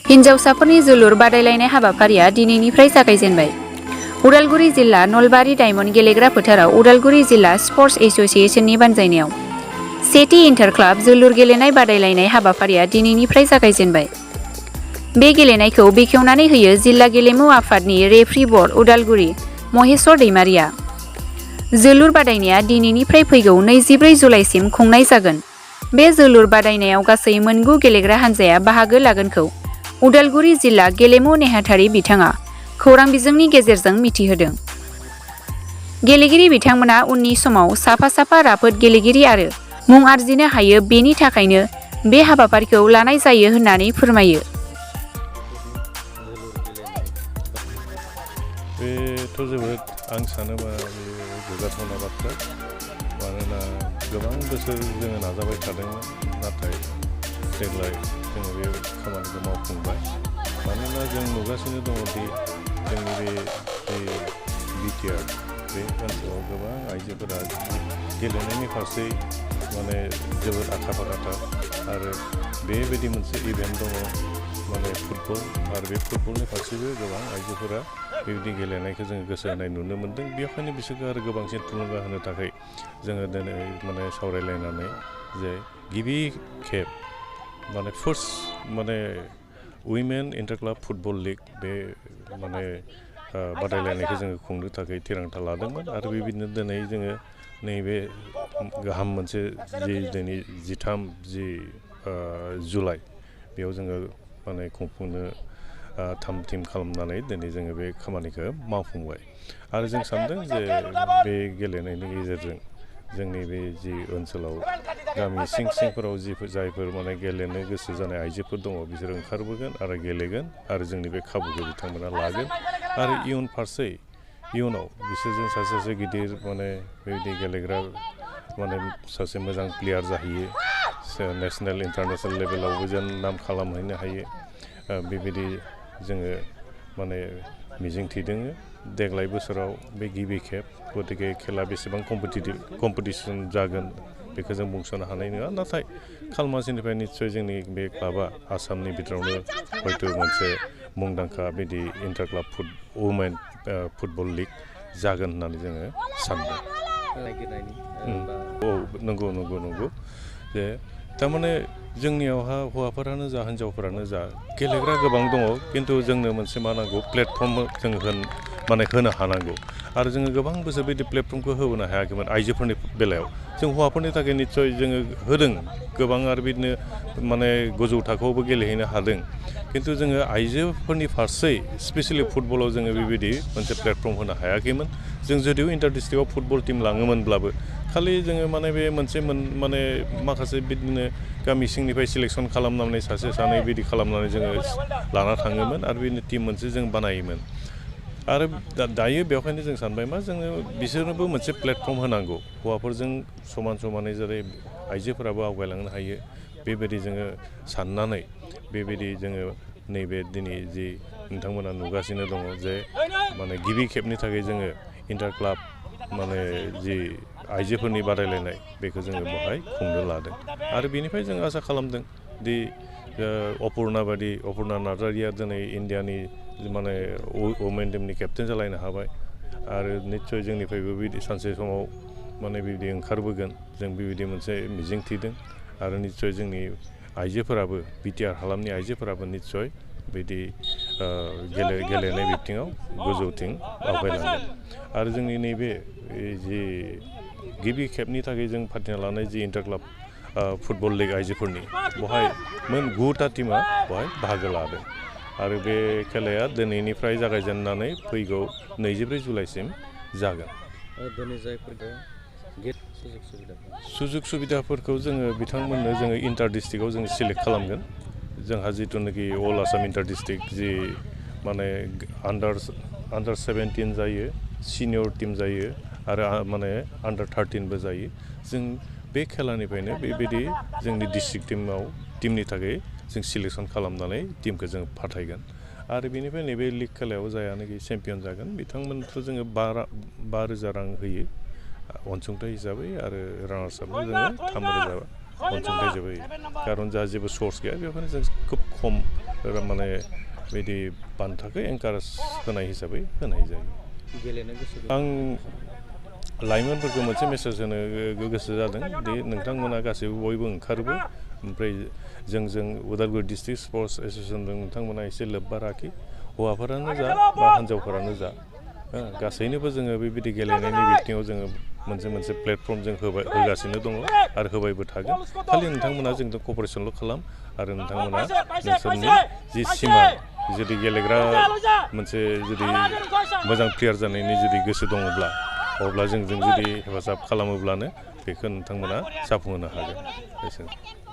हिन्जावसाफोरनि जोलुर बादायलायनाय हाबाफारिया दिनैनिफ्राय जागायजेनबाय। उदालगुरि जिल्ला नलबारि डायमन्ड गेलेग्रा फोथाराव उदालगुरि जिल्ला स्पर्टस एस'सिएशननि बानजायनायाव सेथि इन्टारक्लाब जोलुर गेलेनाय बादायलायनाय हाबाफारिया दिनैनिफ्राय जागायजेनबाय। बे गेलेनायखौ बेखेवनानै होयो जिल्ला गेलेमु आफादनि रेफ्रि बर्ड उदालगुरि महेश्वर दैमारिया। जोलुर बादायनाया दिनैनिफ्राय फैगौ 24 जुलाइसिम खुंनाय जागोन। बे जोलुर बादायनायाव गासै मोनगु गेलेग्रा हान्जाया बाहागो लागोनखौ उदालगुरि जिल्ला गेलेमु नेहाथारि बिथाङा खौरां बिजोंनि गेजेरजों मिथिहोदों। गेलेगिरि बिथांमोना उननि समाव साफा राफोद गेलेगिरि आरो मुं आरजिनो हायो, बेनि थाखायनो बे हाबाफारिखौ लानाय जायो होननानै फोरमायो। बेथ' जोबोद आं सानोबा बेयो गोग्गाथावना बाथ्रा। मानोना गोबां बोसोर जोङो नाजाबाय थादोंमोन, नाथाय देग्लाय जोङो बे खामानिखौ मावफुंबाय। मानोना जों नुगासिनो दङ दि जोंनि बे बिटिआर बे ओनसोलाव गोबां आइजोफोरा गेलेनायनि फारसे माने जोबोद आखा फाखाथार आरो बेबायदि मोनसे इभेन्ट दङ माने फुटबल, आरो बे फुटबलनि फारसेबो गोबां आइजोफोरा बेबायदि गेलेनायखौ जोङो गोसो होनाय नुनो मोन्दों। बेखायनो बिसोरखौ आरो गोबांसिन थुलुंगा होनो थाखाय जोङो दिनै माने सावरायलायनानै जे गिबि खेब माने फार्स्ट माने उइमेन इन्टारक्लाब फुटबल लिग बे माने बादायलायनायखौ जोङो खुंनो थाखाय थिरांथा लादोंमोन। आरो बेबायदिनो दिनै जोङो नैबे गाहाम मोनसे दिनै 13 जुलाइ बेयाव जोङो माने खुंफुंनो थाम थिम खालामनानै दिनै जोङो बे खामानिखौ मावफुंबाय। आरो जों सानदों जे बे गेलेनायनि गेजेरजों जोंनि बे जि ओनसोलाव गामि सिंफोराव जायफोर माने गेलेनो गोसो जानाय आइजोफोर दङ, बिसोर ओंखारबोगोन आरो गेलेगोन आरो जोंनि बे खाबुखौ बिथांमोना लागोन। आरो इयुनाव बिसोरजों सासे गिदिर माने बेबायदि गेलेग्रा माने सासे मोजां प्लेयार जाहैयो, नेसनेल इन्टारनेसनेल लेभेलावबो जेन नाम खालामहैनो हायो, बेबायदि जोङो माने मिजिं थिदों। देग्लाय बोसोराव बे गिबि खेब, गतिके खेला बेसेबां कम्पिटिसन जागोन बेखौ जों बुंस'नो हानाय नङा। नाथाय खालमासिनिफ्राय निस्सय जोंनि बे क्लाबा आसामनि बिथोरावनो हयथ' मोनसे मुंदांखा बिदि इन्टारक्लाब वुमेन फुटबल लिग जागोन होननानै जोङो सानदों। औ नंगौ जे थारमाने जोंनियावहा हौवाफोरानो जा हिन्जावफोरानो जा गेलेग्रा गोबां दङ, खिन्थु जोंनो मोनसे मा नांगौ, प्लेटफर्म जोङो होनो हानांगौ। आरो जोङो गोबां बोसोर बिदि प्लेटफर्मखौ होबोनो हायाखैमोन आइजोफोरनि बेलायाव। जों हौवाफोरनि थाखाय निस्सय जोङो होदों गोबां, आरो बिदिनो माने गोजौ थाखोआवबो गेलेहैनो हादों। खिन्थु जोङो आइजोफोरनि फारसे स्पेसियेलि फुटबलाव जोङो बेबायदि मोनसे प्लेटफर्म होनो हायाखैमोन। जों जुदिও इन्टार डिस्ट्रिक्टआव फुटबल टिम लाङोमोनब्लाबो खालि जोङो माने बे मोनसे माने माखासे बिदिनो गामि सिंनिफ्राय सिलेक्सन खालामनानै सासे सानै बिदि खालामनानै जोङो लाना थाङोमोन आरो बिदिनो टिम मोनसे जों बानायोमोन। आरो दायो बेवहायनो जों सानबाय मा, जोङो बिसोरनोबो मोनसे प्लेटफर्म होनांगौ, हौवाफोरजों समानै जेरै आइजोफोराबो आवगायलांनो हायो, बेबायदि जोङो साननानै बेबायदि जोङो नैबे दिनै जि नोंथांमोना नुगासिनो दङ जे माने गिबि खेबनि थाखाय जोङो इन्टारक्लाब माने जि आइजोफोरनि बादायलायनाय बेखौ जोङो बेवहाय खुंनो लादों। आरो बेनिफ्राय जों आसा खालामदों दि अपुर्णा नार्जारिया दिनै इण्डियानि माने वुमेन टिमनि केप्टेन जालायनो हाबाय। आरो निस्सय जोंनिफ्रायबो बिदि सानसे समाव माने बिदि ओंखारबोगोन, जों बेबायदि मोनसे मिजिं थिदों। आरो निस्सय जोंनि आइजोफोराबो बिटिआर हालामनि आइजोफोराबो निस्सय बिदि गेलेनाय बिथिङाव गोजौथिं आवगायलांगोन। आरो जोंनि नैबे जि गिबि खेबनि थाखाय जों फाथिना लानाय जि इन्टारक्लाब फुटबल लिग आइजोफोरनि, बेवहाय मोन 9टा टिमा बेवहाय बाहागो लादों। आरो बे खेलाया दिनैनिफ्राय जागायजेननानै फैगौ 24 जुलाइसिम जागोन। सुजुग सुबिदाफोरखौ जोङो बिथांमोननो जोङो इन्टार डिस्ट्रिक्टआव जों सिलेक्ट खालामगोन। जोंहा जिथुनाखि अल आसाम इन्टार डिस्ट्रिक्ट जि माने आन्डार 17 जायो, सिनियर टिम जायो, आरो माने आन्डार 13बो जायो। जों बे खेलानिफ्रायनो बेबायदि जोंनि डिस्ट्रिक्ट टिमनि थाखाय जों सिलेक्सन खालामनानै टिमखौ जों फाथायगोन। आरो बेनिफ्राय नैबे लिग खेलायाव जायानोखि चेम्पियन जागोन बिथांमोनखौ जोङो 5,000 रां होयो अनसुंथाइ हिसाबै, आरो रानार्स आपनो जोङो अनसुंथाइ जोबै खारन जोंहा जेबो सर्स गैया बेखायनो जों खोब खम माने बिदि बान्थाखौ एनकारेज होनाय हिसाबै होनाय जायो गेलेनो गोसो आं लाइमोनफोरखौ मोनसे मेसेज होनो गोसो जादों दि नोंथांमोना गासैबो बयबो ओंखारोबो ओमफ्राय जों उदालगुरि डिस्ट्रिक्ट स्पर्ट्स एस'सियेसनजों नोंथांमोना एसे लोब्बा लाखि हौवाफोरानो जा बा हिन्जावफोरानो जा गासैनोबो जोङो बेबायदि गेलेनायनि बिथिङाव जोङो मोनसे प्लेटफर्म जों होगासिनो दङ आरो होबायबो थागोन खालि नोंथांमोना जोंजों कपारेसनल' खालाम आरो नोंथांमोना नोंसोरनि जि सिमा जुदि गेलेग्रा मोनसे जुदि मोजां प्लेयार जानायनि जुदि गोसो दङब्ला अब्ला जोंजों जुदि हेफाजाब खालामोब्लानो बेखौ नोंथांमोना जाफुंहोनो हागोन एसेनो